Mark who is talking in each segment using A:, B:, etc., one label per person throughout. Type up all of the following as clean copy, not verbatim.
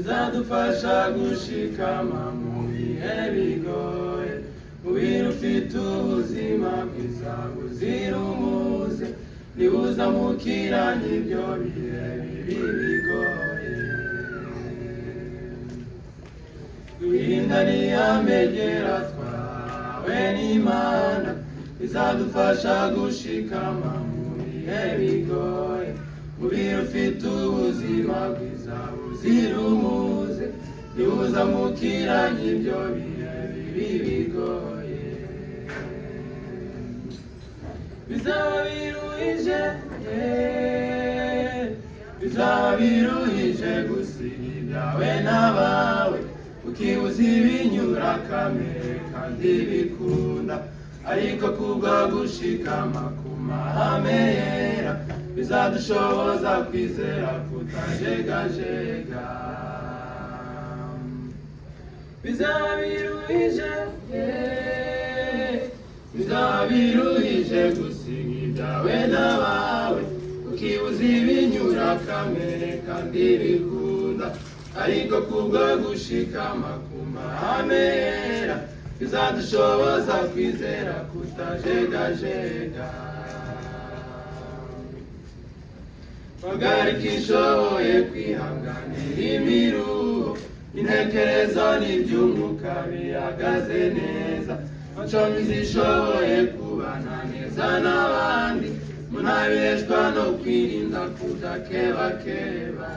A: bizadufasha gushikama mu bihe bigoye, mu bintu ufite ubuzima bwiza buzira umuze, ntibuzamukira n'ibyo bihe bibi bigoye. Duhinda n'iyamegera twawe n'Imana, bizadufasha gushikama mu bihe bigoye, mu bihe ufite ubuzima bwiza buzira umuze, ntibuzamukira n'ibyo bihe bibi bigoye. Bizaba biruhije, bizaba biruhije gusiga ibyawe n'abawe, ukibuza ibinyura kamere kandi bikunda, ariko kubwo gushikama ku mahame yera, bizadushoboza kwizera kutajegajega. Bizaba biruhije, bizaba biruhije gusiga ibyawe n'abawe, ukibuza ibinyura kamere kandi bikunda, ariko kubwo gushikama ku mahame yera, bizadushoboza kwizera kutajegajega. Hagarika ishoboye kwihanganira imiruho, intekerezo n'iby'umwuka bihagaze neza, macombi zishoboye kubana neza n'abandi, munabeshwa no kwirinda kudakebakeba.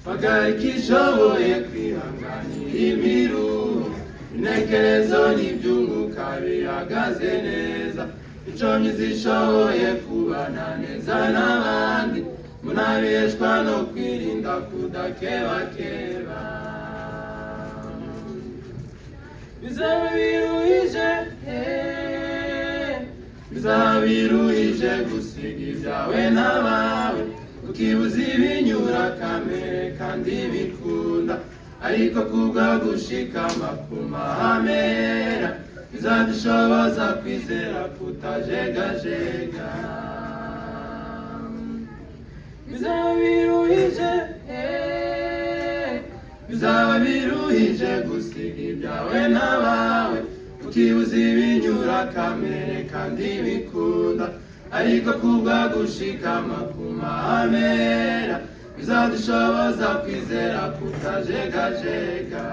A: Hagarika ishoboye kwihanganira imiruho, intekerezo n'iby'umwuka bihagaze neza, macombi zishoboye kubana neza n'abandi, munabeshwa no kwirinda kudakebakeba. Bizaba biruhije, bizaba biruhije gusiga ibyawe n'abawe, ukibuza ibinyura kamere kandi bikunda, ariko kubwo gushikama ku mahame yera, bizadushoboza kwizera kutajegajega. Bizaba biruhije, bizaba biruhije gusiga ibyawe n'abawe, ukibuza ibinyura kamere kandi bikunda, ariko kubwo gushikama ku mahame yera, bizadushoboza kwizera kutajegajega.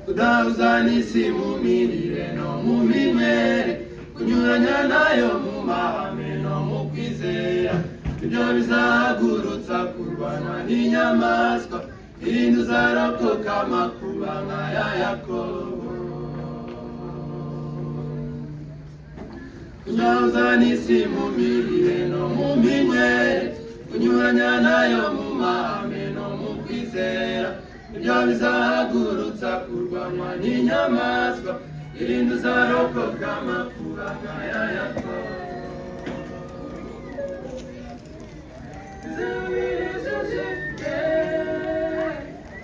A: Kudahuza n'isi mu mirire no mu minywere, kunyuranya nayo mu mahame no mu kwizera, ibyo bizahagurutsa kurwana n'inyamaswa, irinde uzarokoka amakuba nk'aya Yakobo. Kudahuza n'isi mu mirire no mu minywere, kunyuranya nayo mu mahame no mu kwizera, ibyo bizahagurutsa kurwanwa n'inyamaswa, irinde uzarokoka amakuba nk'aya Yakobo.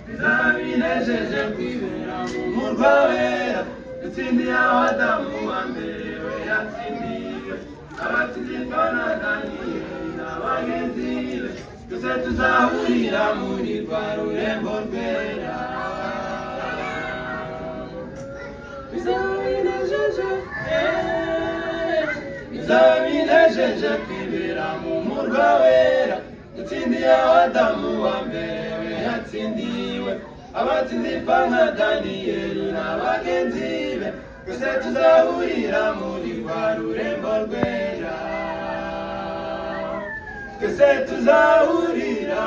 A: Bizaba binejeje kwibera mu murwa wera, dutsindiye aho Adamu wa mbere we yatsindiwe, abatsindirwa na Daniyeli n'abagenzi be, twese tuzahurira muri rwa rurembo rwera. Bizaba binejeje, bizaba binejeje kwibera mu murwa wera, dutsindiye aho Adamu wa mbere we yatsindiwe, abatsindirwa nka Daniyeli n'abagenzi be, twese tuzahurira muri rwa rurembo rwera, twese tuzahurira